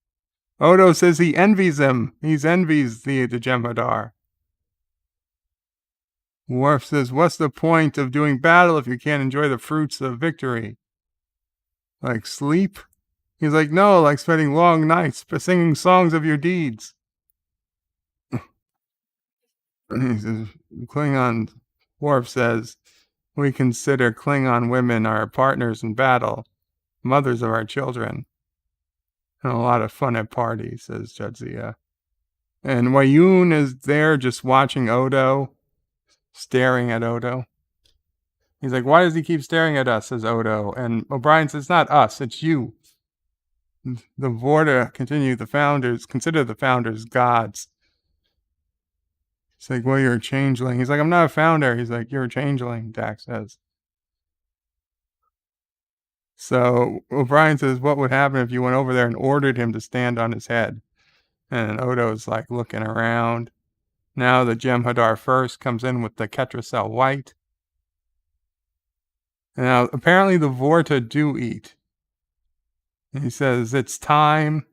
Odo says he envies them. He envies the Jem'Hadar. Worf says, what's the point of doing battle if you can't enjoy the fruits of victory? Like sleep? He's like, no, like spending long nights singing songs of your deeds. He says, Klingon, Worf says, we consider Klingon women our partners in battle, mothers of our children. And a lot of fun at parties, says Jadzia. And Wayun is there just watching Odo, staring at Odo. He's like, why does he keep staring at us, says Odo. And O'Brien says, it's not us, it's you. The Vorta consider the founders gods. It's like, well, you're a changeling. He's like, I'm not a founder. He's like, you're a changeling, Dax says. So O'Brien says, what would happen if you went over there and ordered him to stand on his head? And Odo's like looking around. Now the Jem'Hadar first comes in with the Ketracel White. Now, apparently the Vorta do eat. He says, it's time.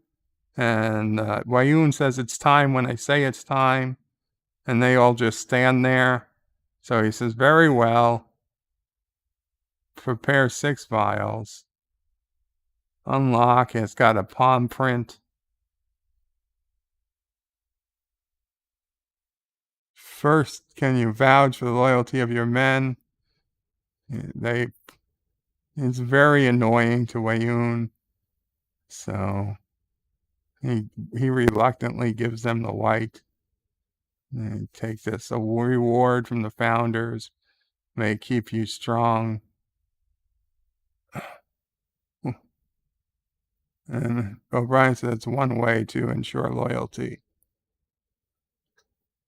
And Wayun says, it's time when I say it's time. And they all just stand there. So he says, very well. Prepare 6 vials. Unlock. It's got a palm print. First, can you vouch for the loyalty of your men? It's very annoying to Wayun. So he reluctantly gives them the white. And take this, a reward from the founders. May keep you strong. And O'Brien said it's one way to ensure loyalty.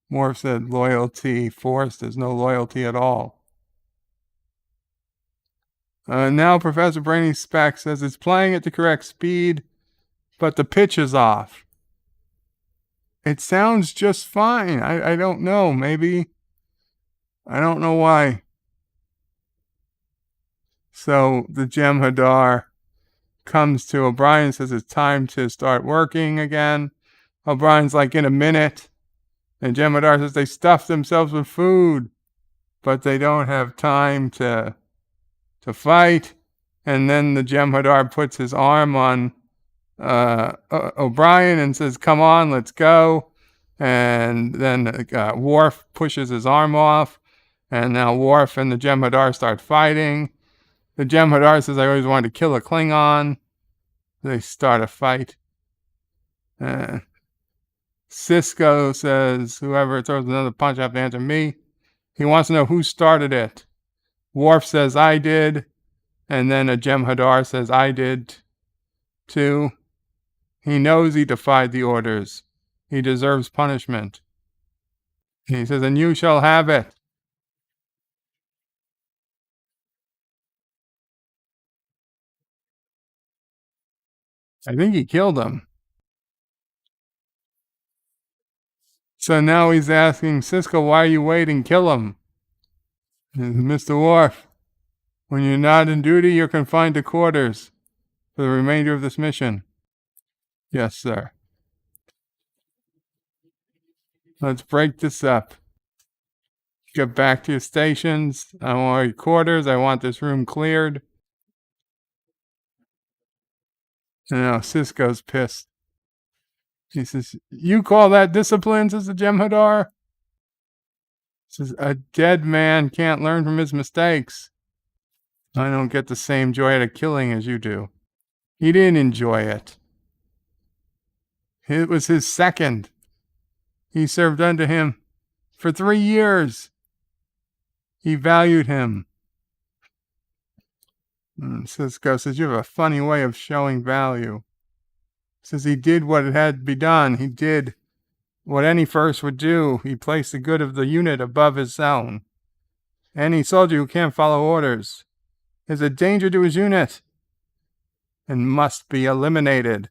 Worf said loyalty forced is no loyalty at all. Now Professor Brainy Speck says it's playing at the correct speed, but the pitch is off. It sounds just fine. I don't know. Maybe. I don't know why. So the Jem'Hadar comes to O'Brien and says it's time to start working again. O'Brien's like, in a minute. And Jem'Hadar says they stuff themselves with food, but they don't have time to fight. And then the Jem'Hadar puts his arm on O'Brien and says, come on, let's go. And then Worf pushes his arm off. And now Worf and the Jem'Hadar start fighting. The Jem'Hadar says, I always wanted to kill a Klingon. They start a fight. Sisko says, whoever throws another punch have to answer me. He wants to know who started it. Worf says, I did. And then a Jem'Hadar says, I did too. He knows he defied the orders. He deserves punishment. He says, and you shall have it. I think he killed him. So now he's asking Sisko, why are you waiting? Kill him. Mr. Worf, when you're not in duty, you're confined to quarters for the remainder of this mission. Yes, sir. Let's break this up. Get back to your stations. I want your quarters. I want this room cleared. And now Sisko's pissed. He says, you call that discipline, says the Jem'Hadar? He says, a dead man can't learn from his mistakes. I don't get the same joy out of killing as you do. He didn't enjoy it. It was his second. He served under him for 3 years. He valued him. Cisco says, you have a funny way of showing value. Says he did what had to be done. He did what any first would do. He placed the good of the unit above his own. Any soldier who can't follow orders is a danger to his unit and must be eliminated.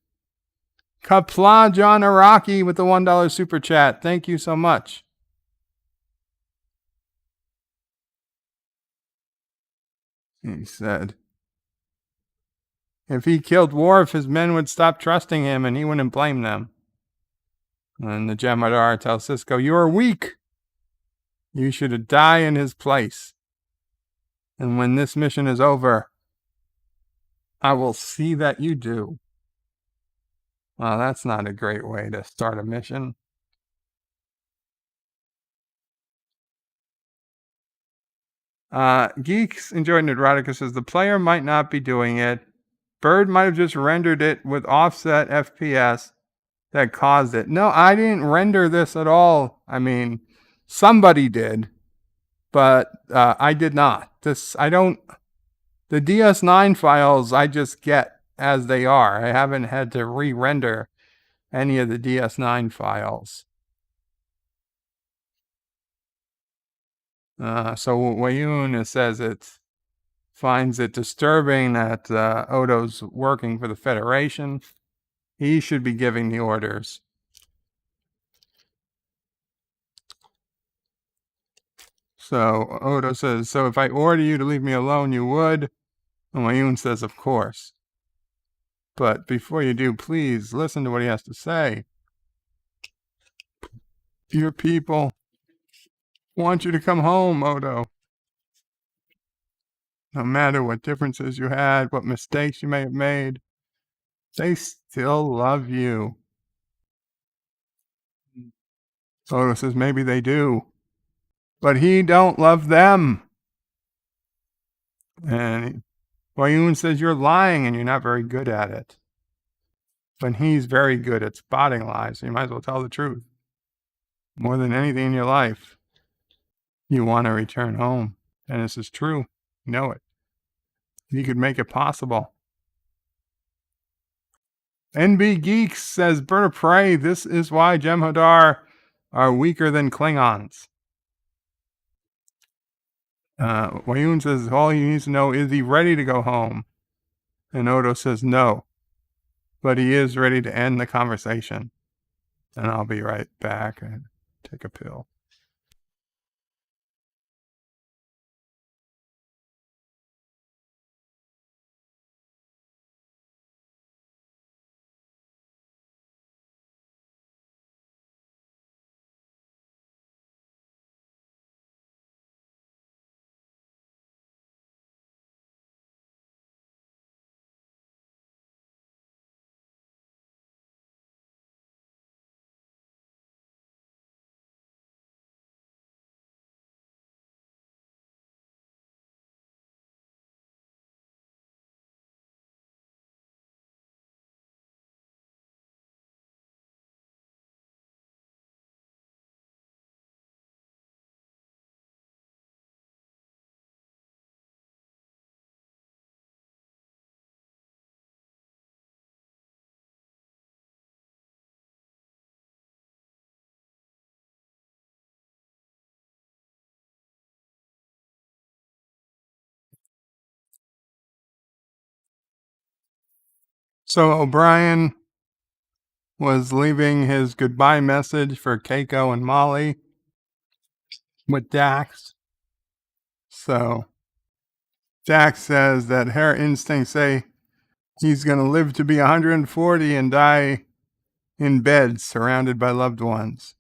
Qapla John Araki with the $1 super chat. Thank you so much. He said, if he killed Worf, his men would stop trusting him and he wouldn't blame them. And the Jem'Hadar tells Cisco, you are weak. You should die in his place. And when this mission is over, I will see that you do. Well, that's not a great way to start a mission. Geeks enjoying Erotica says the player might not be doing it. Bird might have just rendered it with offset FPS that caused it. No, I didn't render this at all. I mean, somebody did, but I did not. The DS9 files I just get as they are. I haven't had to re-render any of the DS9 files. So Wayun says it finds it disturbing that Odo's working for the Federation. He should be giving the orders. So Odo says, so if I order you to leave me alone, you would? And Wayun says, of course. But before you do, please listen to what he has to say. Your people want you to come home, Odo. No matter what differences you had, what mistakes you may have made, they still love you. Odo says, maybe they do. But he don't love them. And Wayun says, you're lying and you're not very good at it. But he's very good at spotting lies, so you might as well tell the truth. More than anything in your life, you want to return home. And this is true. You know it. He could make it possible. NB Geeks says, Bird of Prey, this is why Jem'Hadar are weaker than Klingons. Wayun says, all he needs to know, is he ready to go home? And Odo says, no. But he is ready to end the conversation. And I'll be right back and take a pill. So O'Brien was leaving his goodbye message for Keiko and Molly with Dax. So Dax says that her instincts say he's going to live to be 140 and die in bed surrounded by loved ones.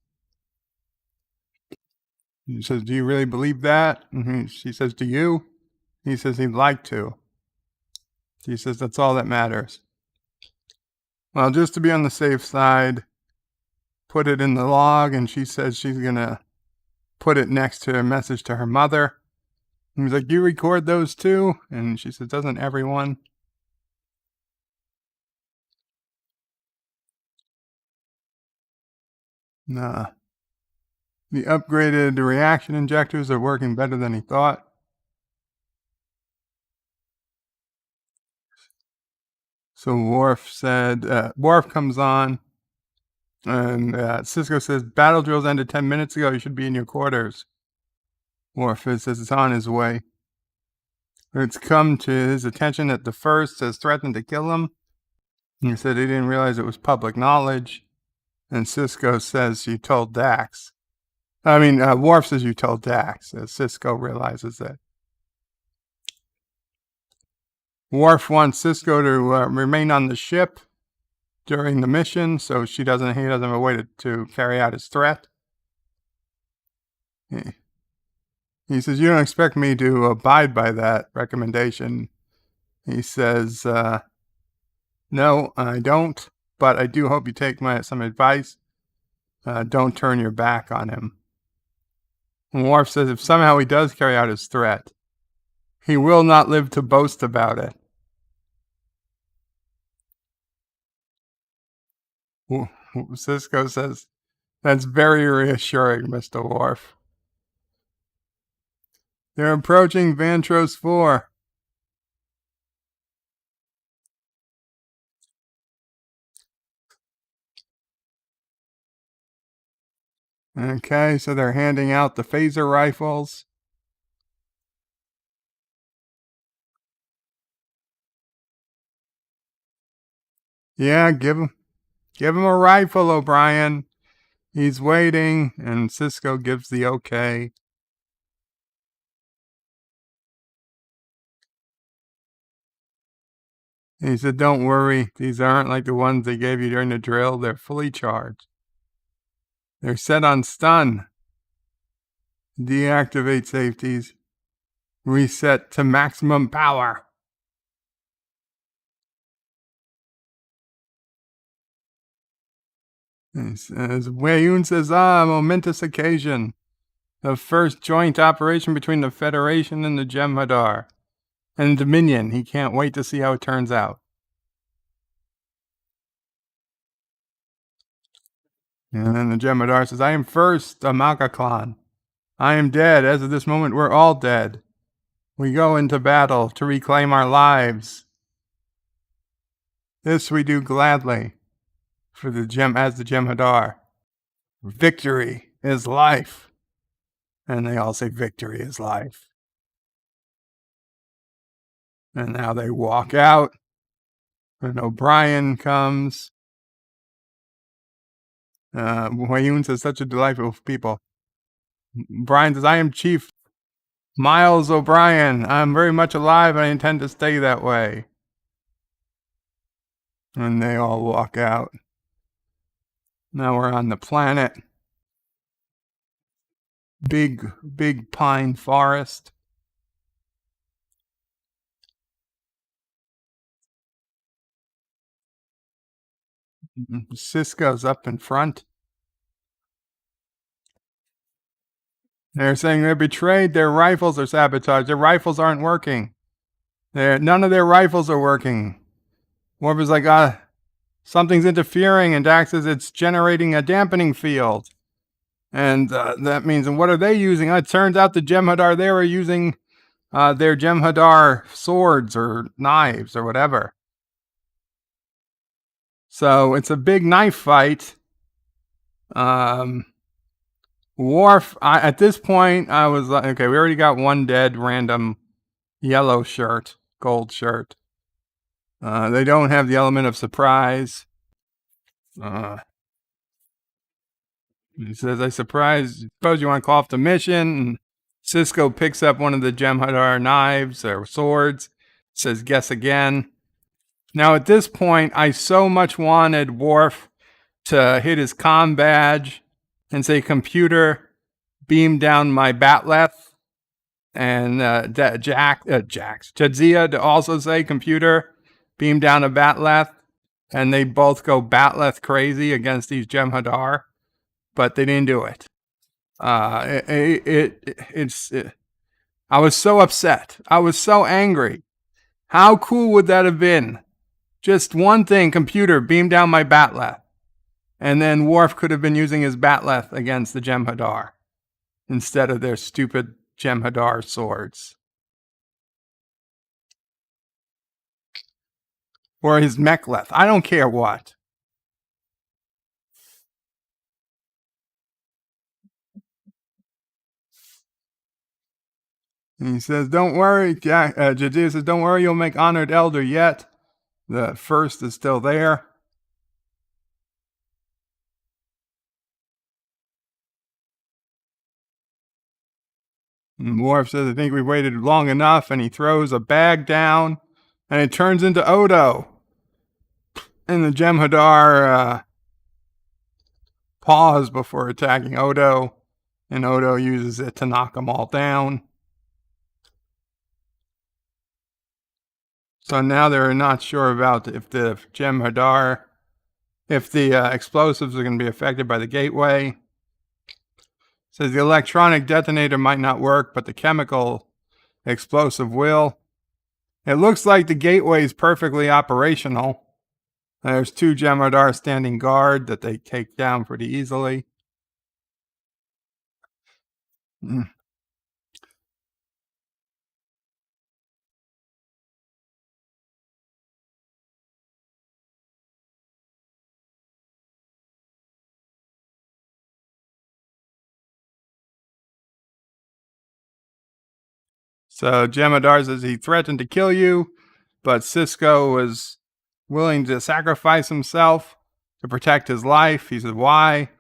He says, do you really believe that? And she says, do you? He says he'd like to. She says, that's all that matters. Well, just to be on the safe side, put it in the log, and she says she's going to put it next to a message to her mother. And he's like, you record those too? And she says, doesn't everyone? The upgraded reaction injectors are working better than he thought. So Worf comes on, and Sisko says, battle drills ended 10 minutes ago. You should be in your quarters. Worf says it's on his way. It's come to his attention that the First has threatened to kill him. He said he didn't realize it was public knowledge. And Sisko says, you told Dax. Worf says you told Dax. Sisko realizes that. Worf wants Sisko to remain on the ship during the mission, so he doesn't have a way to carry out his threat. He says, you don't expect me to abide by that recommendation. He says, no, I don't, but I do hope you take some advice. Don't turn your back on him. And Worf says if somehow he does carry out his threat, he will not live to boast about it. Sisko says, that's very reassuring, Mr. Worf. They're approaching Vantros 4. Okay, so they're handing out the phaser rifles. Yeah, give him a rifle, O'Brien. He's waiting, and Sisko gives the okay. He said, don't worry, these aren't like the ones they gave you during the drill. They're fully charged. They're set on stun. Deactivate safeties. Reset to maximum power. As Wei-Yun says, momentous occasion. The first joint operation between the Federation and the Jem'Hadar. And Dominion. He can't wait to see how it turns out. And then the Jem'Hadar says, I am first, Amaka clan. I am dead. As of this moment, we're all dead. We go into battle to reclaim our lives. This we do gladly as the Jem'Hadar. Victory is life. And they all say victory is life. And now they walk out. And O'Brien comes. Wei-Yun says, such a delightful people. O'Brien says, I am Chief Miles O'Brien. I'm very much alive and I intend to stay that way. And they all walk out. Now we're on the planet. Big pine forest. Sisko's up in front. They're saying they're betrayed. Their rifles are sabotaged. Their rifles aren't working. None of their rifles are working. Worf is like, something's interfering, and Dax says it's generating a dampening field. And that means, and what are they using? It turns out the Jem'Hadar there are using their Jem'Hadar swords or knives or whatever. So it's a big knife fight. Worf, at this point, I was like, okay, we already got one dead random yellow shirt, gold shirt. They don't have the element of surprise. He says, I suppose you want to call off the mission. And Sisko picks up one of the Jem'Hadar knives or swords. Says, guess again. Now at this point, I so much wanted Worf to hit his comm badge and say, computer, beam down my batleth. And Jadzia to also say, computer, beam down a batleth. And they both go batleth crazy against these Jem'Hadar. But they didn't do it. I was so upset. I was so angry. How cool would that have been? Just one thing, computer, beam down my batleth. And then Worf could have been using his Batleth against the Jem'Hadar instead of their stupid Jem'Hadar swords. Or his Mechleth. I don't care what. And he says, don't worry. Jadzia says, don't worry, you'll make Honored Elder yet. The first is still there. And Worf says, I think we've waited long enough. And he throws a bag down. And it turns into Odo. And the Jem'Hadar pause before attacking Odo. And Odo uses it to knock them all down. So now they're not sure about if the Jem'Hadar, if the explosives are going to be affected by the gateway. Says the electronic detonator might not work, but the chemical explosive will. It looks like the gateway is perfectly operational. There's 2 Jem'Hadar standing guard that they take down pretty easily. So Jem'Hadar says he threatened to kill you, but Sisko was willing to sacrifice himself to protect his life. He said, why?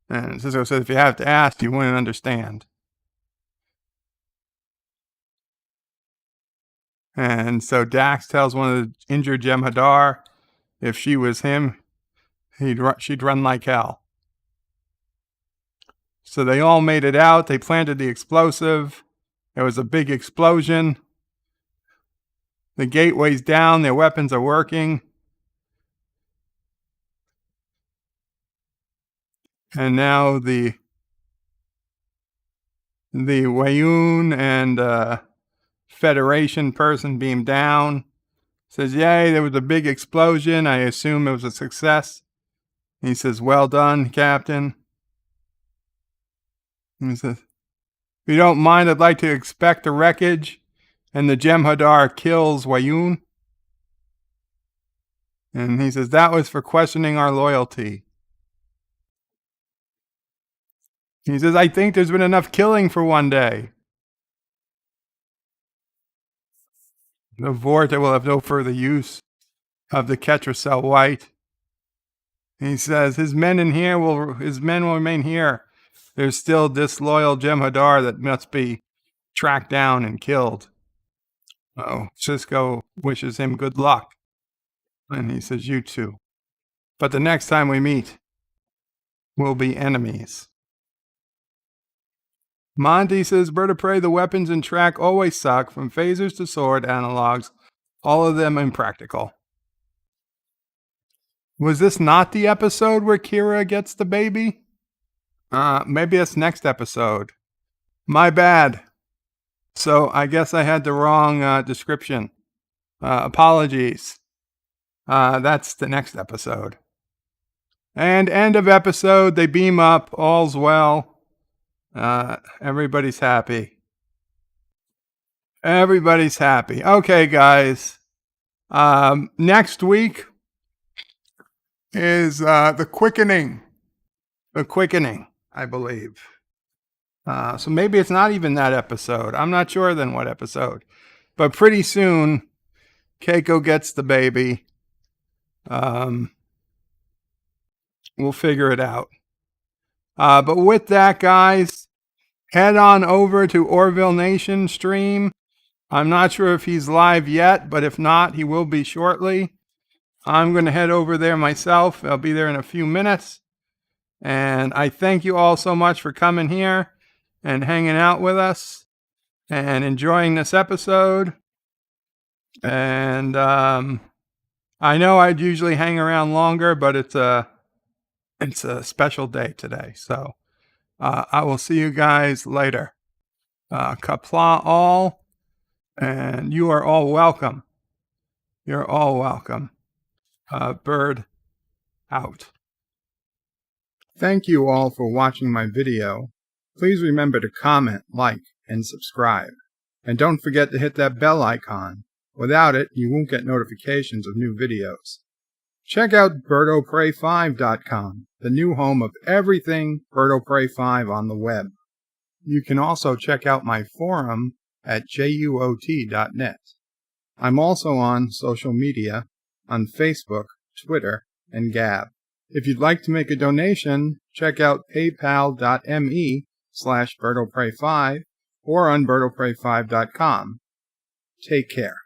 And Sisko says, if you have to ask, you wouldn't understand. And so Dax tells one of the injured Jem'Hadar, if she was him, she'd run like hell. So they all made it out. They planted the explosive. There was a big explosion. The gateway's down. Their weapons are working. And now the Wayun and Federation person beam down. Says, yay, there was a big explosion. I assume it was a success. He says, well done, Captain. And he says, if you don't mind, I'd like to inspect the wreckage. And the Jem'Hadar kills Wayun. And he says, that was for questioning our loyalty. He says, I think there's been enough killing for one day. The Vorta will have no further use of the Ketracel White. He says, his men will remain here. There's still disloyal Jem'Hadar that must be tracked down and killed. Oh, Sisko wishes him good luck. And he says, you too. But the next time we meet, we'll be enemies. Monty says, Bird of Prey, the weapons in track always suck, from phasers to sword analogs, all of them impractical. Was this not the episode where Kira gets the baby? Maybe it's next episode. My bad. So I guess I had the wrong description. Apologies. That's the next episode. And end of episode, they beam up, all's well. Everybody's happy. Everybody's happy. Okay, guys. Next week is the Quickening. The Quickening, I believe. So maybe it's not even that episode. I'm not sure then what episode. But pretty soon, Keiko gets the baby. We'll figure it out. But with that, guys, head on over to Orville Nation stream. I'm not sure if he's live yet, but if not, he will be shortly. I'm going to head over there myself. I'll be there in a few minutes. And I thank you all so much for coming here and hanging out with us and enjoying this episode. And I know I'd usually hang around longer, but it's a special day today. So I will see you guys later. Qapla all. And you are all welcome. You're all welcome. Bird out. Thank you all for watching my video. Please remember to comment, like, and subscribe. And don't forget to hit that bell icon. Without it, you won't get notifications of new videos. Check out BirdoPrey5.com, the new home of everything Birdo Prey 5 on the web. You can also check out my forum at juot.net. I'm also on social media, on Facebook, Twitter, and Gab. If you'd like to make a donation, check out paypal.me/BirdoPrey5 or on BirdoPrey5.com. Take care.